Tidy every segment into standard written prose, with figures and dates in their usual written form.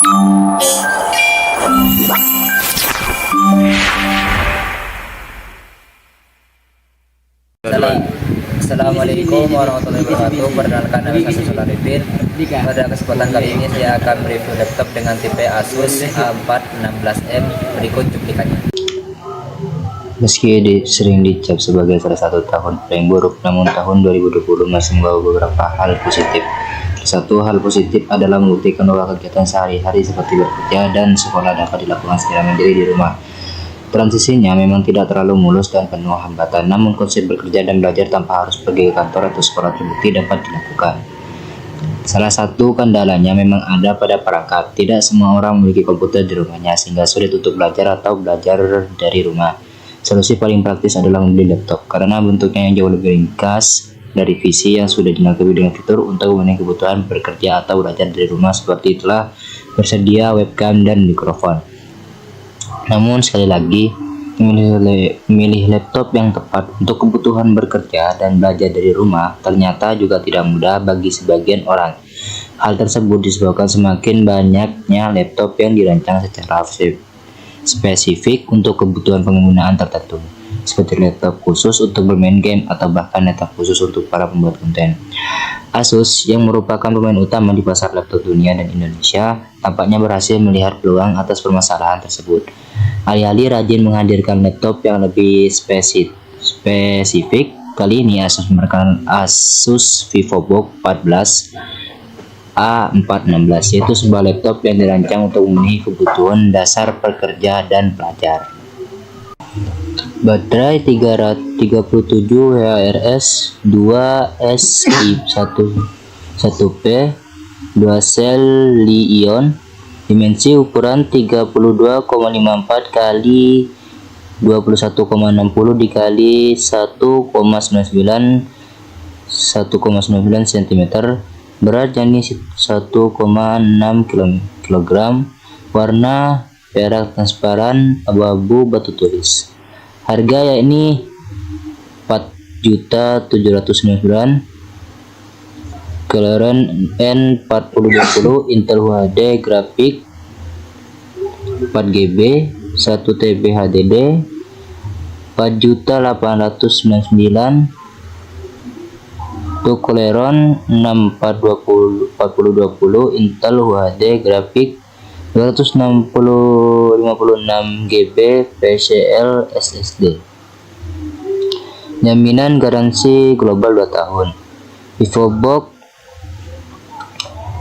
Assalamualaikum warahmatullahi wabarakatuh. Perkenalkan, nama saya Sultan Arifin. Pada kesempatan kali ini saya akan mereview laptop dengan tipe Asus A416M. Berikut cuplikannya. Meski sering dicap sebagai salah satu tahun paling buruk, namun tahun 2020 masih membawa beberapa hal positif. Satu hal positif adalah membuktikan bahwa kegiatan sehari-hari seperti bekerja dan sekolah dapat dilakukan secara mandiri di rumah. Transisinya memang tidak terlalu mulus dan penuh hambatan, namun konsep bekerja dan belajar tanpa harus pergi ke kantor atau sekolah terbukti dapat dilakukan. Salah satu kendalanya memang ada pada perangkat. Tidak semua orang memiliki komputer di rumahnya, sehingga sulit untuk belajar atau belajar dari rumah. Solusi paling praktis adalah membeli laptop, karena bentuknya yang jauh lebih ringkas dari PC yang sudah dilengkapi dengan fitur untuk memenuhi kebutuhan bekerja atau belajar dari rumah, seperti telah bersedia webcam dan mikrofon. Namun sekali lagi, memilih laptop yang tepat untuk kebutuhan bekerja dan belajar dari rumah ternyata juga tidak mudah bagi sebagian orang. Hal tersebut disebabkan semakin banyaknya laptop yang dirancang secara spesifik untuk kebutuhan penggunaan tertentu, seperti laptop khusus untuk bermain game atau bahkan laptop khusus untuk para pembuat konten. Asus, yang merupakan pemain utama di pasar laptop dunia dan Indonesia, tampaknya berhasil melihat peluang atas permasalahan tersebut. Alih-alih rajin menghadirkan laptop yang lebih spesifik, kali ini Asus menawarkan Asus VivoBook 14 A416, yaitu sebuah laptop yang dirancang untuk memenuhi kebutuhan dasar pekerja dan pelajar. Baterai 337 WHRS 2Si11P 2 sel Li-ion, dimensi ukuran 32,54 kali 21,60 dikali 1,99 cm, berat yakni 1,6 kg, warna perak transparan abu-abu batu tulis. Harga yakni 4.799.000. Kelahiran N4020, Intel UHD grafik 4GB 1 TB HDD 4.899.000. Untuk Celeron 6420 Intel UHD grafik 256GB PCL SSD. Jaminan garansi global 2 tahun. VivoBook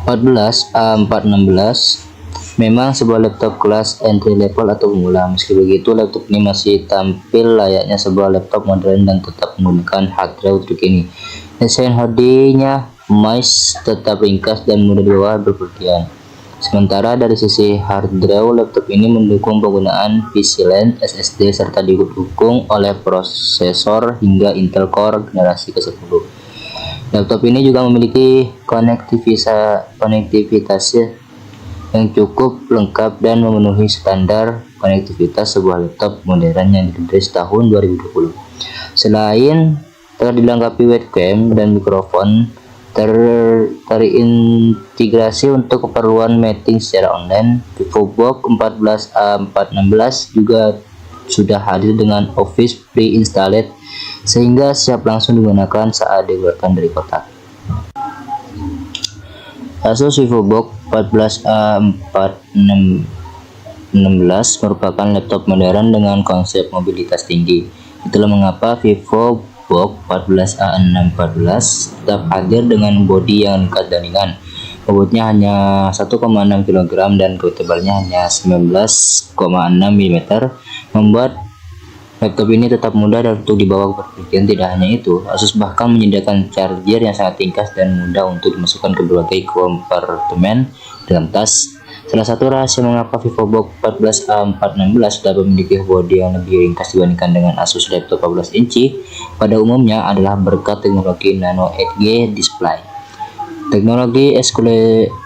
14 A416 memang sebuah laptop kelas entry level atau pemula. Meski begitu, laptop ini masih tampil layaknya sebuah laptop modern dan tetap menggunakan hard drive terkini. Desain HD-nya mais tetap ringkas dan mudah dibawa bepergian. Sementara dari sisi hard drive, laptop ini mendukung penggunaan PC-Lane SSD serta didukung oleh prosesor hingga Intel Core generasi ke-10. Laptop ini juga memiliki konektivitas yang cukup lengkap dan memenuhi standar konektivitas sebuah laptop modern yang dirilis tahun 2020. Selain telah dilengkapi webcam dan mikrofon terintegrasi untuk keperluan meeting secara online, VivoBook 14 A416 juga sudah hadir dengan Office pre-installed sehingga siap langsung digunakan saat dikeluarkan dari kotak. Asus VivoBook 14 A416 merupakan laptop modern dengan konsep mobilitas tinggi. Itulah mengapa VivoBook 14 A614 tetap hadir dengan bodi yang ringkas dan ringan. Bobotnya hanya 1,6 kg dan ketebalannya hanya 19,6 mm, membuat laptop ini tetap mudah dan untuk dibawa ke perpergian. Tidak hanya itu, Asus bahkan menyediakan charger yang sangat ringkas dan mudah untuk dimasukkan ke berbagai kompartemen dalam tas. Salah satu rahasia mengapa VivoBook 14 A416 sudah memiliki bodi yang lebih ringkas dibandingkan dengan Asus laptop 14 inci pada umumnya adalah berkat teknologi Nano Edge display. Teknologi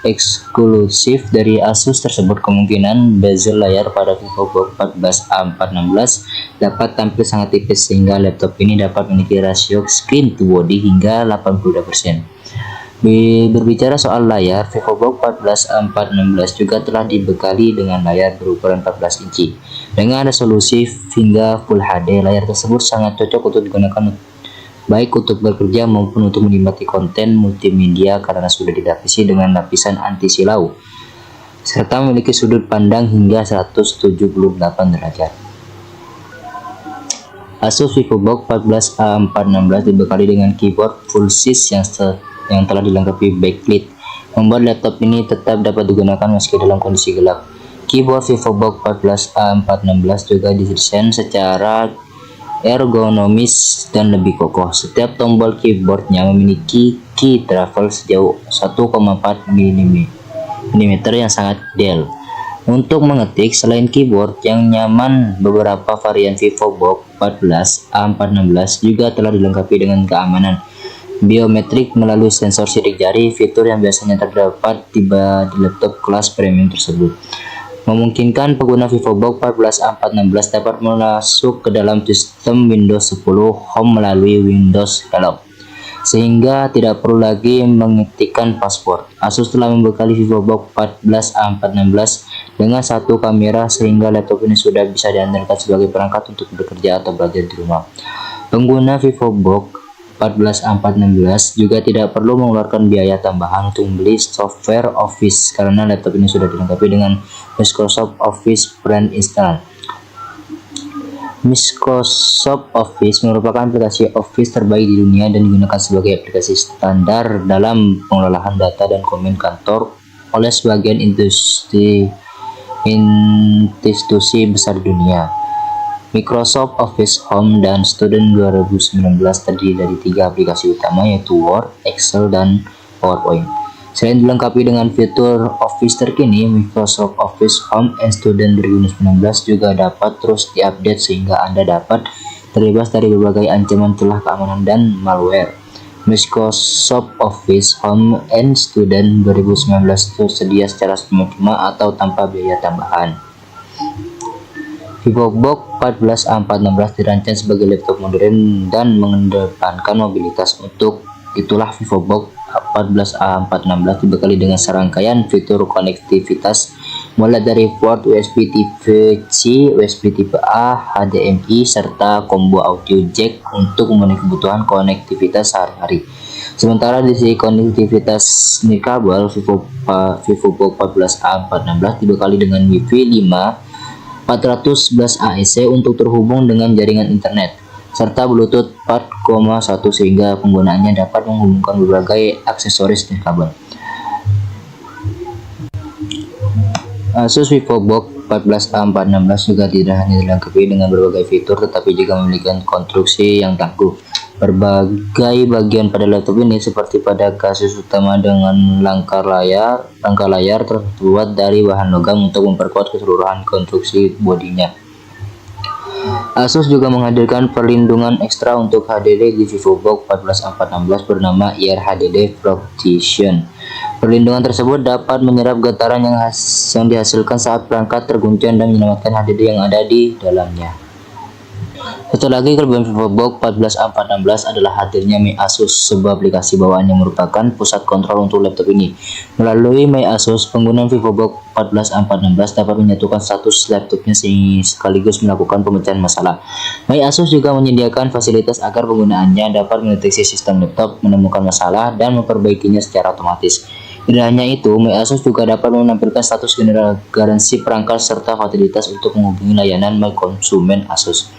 eksklusif dari Asus tersebut kemungkinan bezel layar pada VivoBook 14 A416 dapat tampil sangat tipis sehingga laptop ini dapat memiliki rasio screen to body hingga 82%. Berbicara soal layar, VivoBook 14A416 juga telah dibekali dengan layar berukuran 14 inci. Dengan resolusi hingga Full HD, layar tersebut sangat cocok untuk digunakan baik untuk bekerja maupun untuk menikmati konten multimedia karena sudah dilapisi dengan lapisan anti silau, serta memiliki sudut pandang hingga 178 derajat. Asus VivoBook 14A416 dibekali dengan keyboard full size yang telah dilengkapi backlit, membuat laptop ini tetap dapat digunakan meski dalam kondisi gelap. Keyboard VivoBook 14A416 juga didesain secara ergonomis dan lebih kokoh. Setiap tombol keyboardnya memiliki key travel sejauh 1,4 mm yang sangat ideal untuk mengetik. Selain keyboard yang nyaman, beberapa varian VivoBook 14A416 juga telah dilengkapi dengan keamanan biometrik melalui sensor sidik jari, fitur yang biasanya terdapat di laptop kelas premium tersebut memungkinkan pengguna VivoBook 14A416 dapat masuk ke dalam sistem Windows 10 Home melalui Windows Hello, sehingga tidak perlu lagi mengetikkan password. Asus telah membekali VivoBook 14A416 dengan satu kamera, sehingga laptop ini sudah bisa diandalkan sebagai perangkat untuk bekerja atau belajar di rumah. Pengguna VivoBook 14A416 juga tidak perlu mengeluarkan biaya tambahan untuk membeli software Office karena laptop ini sudah dilengkapi dengan Microsoft Office pre-install. Microsoft Office merupakan aplikasi Office terbaik di dunia dan digunakan sebagai aplikasi standar dalam pengelolaan data dan dokumen kantor oleh sebagian institusi besar di dunia. Microsoft Office Home dan Student 2019 terdiri dari 3 aplikasi utama, yaitu Word, Excel, dan PowerPoint. Selain dilengkapi dengan fitur Office terkini, Microsoft Office Home and Student 2019 juga dapat terus diupdate sehingga Anda dapat terbebas dari berbagai ancaman celah keamanan dan malware. Microsoft Office Home and Student 2019 tersedia secara cuma-cuma atau tanpa biaya tambahan. VivoBook 14A416 dirancang sebagai laptop modern dan mengedepankan mobilitas. Untuk itulah VivoBook 14A416 dibekali dengan serangkaian fitur konektivitas mulai dari port USB Type-C, USB Type A, HDMI, serta combo audio jack untuk memenuhi kebutuhan konektivitas sehari-hari. Sementara di sisi konektivitas nirkabel, VivoBook 14A416 dibekali dengan Wi-Fi 5 411 AEC untuk terhubung dengan jaringan internet, serta Bluetooth 4.1 sehingga penggunaannya dapat menghubungkan berbagai aksesoris nirkabel. Asus VivoBook 14A416 juga tidak hanya dilengkapi dengan berbagai fitur, tetapi juga memiliki konstruksi yang tangguh. Berbagai bagian pada laptop ini, seperti pada kasus utama dengan rangka layar terbuat dari bahan logam untuk memperkuat keseluruhan konstruksi bodinya. Asus juga menghadirkan perlindungan ekstra untuk HDD di VivoBook 14A416 bernama Air HDD Protection. Perlindungan tersebut dapat menyerap getaran yang dihasilkan saat perangkat terguncang dan menyelamatkan HDD yang ada di dalamnya. Satu lagi kelebihan VivoBook 14A416 adalah hadirnya My Asus, sebuah aplikasi bawaan yang merupakan pusat kontrol untuk laptop ini. Melalui My Asus, pengguna VivoBook 14A416 dapat menyatukan status laptopnya sekaligus melakukan pemecahan masalah. My Asus juga menyediakan fasilitas agar penggunaannya dapat mendeteksi sistem laptop, menemukan masalah, dan memperbaikinya secara otomatis. Tidak hanya itu, My Asus juga dapat menampilkan status garansi perangkat serta fasilitas untuk menghubungi layanan My Konsumen Asus.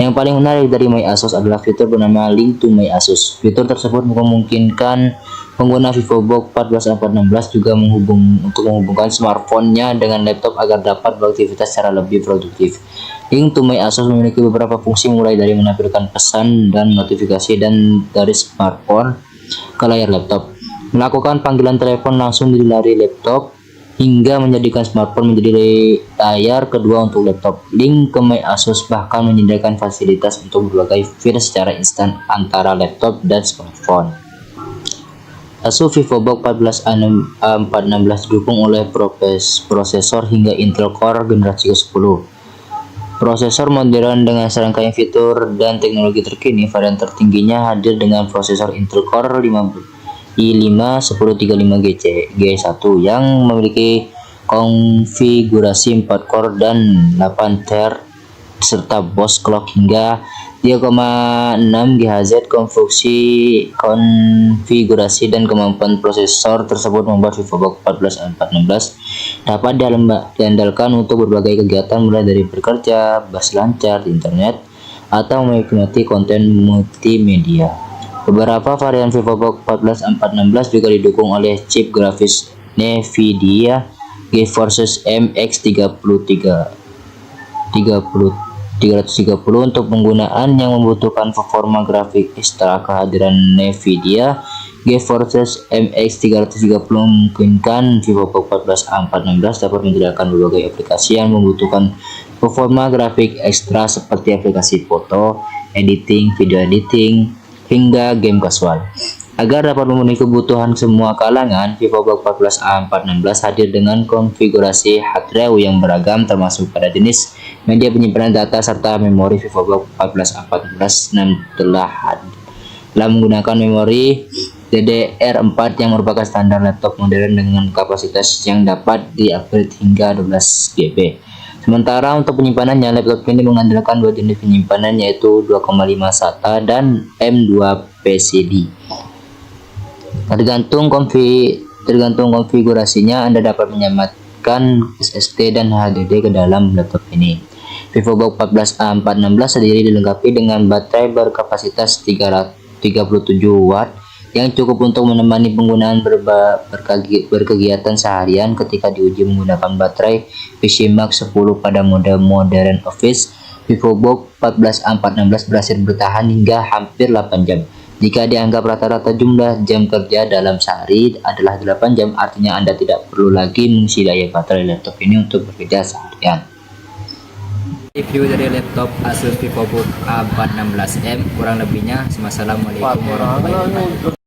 Yang paling menarik dari My Asus adalah fitur bernama Link to My Asus. Fitur tersebut memungkinkan pengguna VivoBook 14A416 juga menghubungkan smartphone-nya dengan laptop agar dapat beraktivitas secara lebih produktif. Link to My Asus memiliki beberapa fungsi, mulai dari menampilkan pesan dan notifikasi dari smartphone ke layar laptop, melakukan panggilan telepon langsung di layar laptop, hingga menjadikan smartphone menjadi layar kedua untuk laptop. Link ke My Asus bahkan menyediakan fasilitas untuk berbagai feature secara instan antara laptop dan smartphone. Asus VivoBook 14A416 didukung oleh prosesor hingga Intel Core generasi ke-10. Prosesor modern dengan serangkaian fitur dan teknologi terkini. Varian tertingginya hadir dengan prosesor Intel Core i5-1035GC G1 yang memiliki konfigurasi 4 core dan 8 thread serta BOS clock hingga 3,6 GHz. Konfigurasi dan kemampuan prosesor tersebut membuat VivoBook 14A416 dapat diandalkan untuk berbagai kegiatan mulai dari bekerja, lancar di internet, atau menikmati konten multimedia. Beberapa varian VivoBook 14416 juga didukung oleh chip grafis NVIDIA GeForce MX 330 untuk penggunaan yang membutuhkan performa grafik ekstra. Kehadiran NVIDIA GeForce MX 330 memungkinkan VivoBook 14416 dapat menyediakan berbagai aplikasi yang membutuhkan performa grafik ekstra seperti aplikasi foto, editing, video editing, hingga game kasual. Agar dapat memenuhi kebutuhan semua kalangan, VivoBook 14A416 hadir dengan konfigurasi hard drive yang beragam termasuk pada jenis media penyimpanan data serta memori. VivoBook 14A416 telah menggunakan memori DDR4 yang merupakan standar laptop modern dengan kapasitas yang dapat di-upgrade hingga 12 GB. Sementara untuk penyimpanannya, laptop ini mengandalkan dua jenis penyimpanan yaitu 2,5 SATA dan M2 PCD. Tergantung konfigurasinya, Anda dapat menyematkan SSD dan HDD ke dalam laptop ini. VivoBook 14A416 sendiri dilengkapi dengan baterai berkapasitas 37 watt yang cukup untuk menemani penggunaan berkegiatan seharian. Ketika diuji menggunakan baterai PCMark 10 pada mode Modern Office, VivoBook 14A416 berhasil bertahan hingga hampir 8 jam. Jika dianggap rata-rata jumlah jam kerja dalam sehari adalah 8 jam, artinya Anda tidak perlu lagi mengisi daya baterai laptop ini untuk bekerja seharian. Review dari laptop Asus VivoBook A416M kurang lebihnya. Wassalamualaikum warahmatullahi wabarakatuh.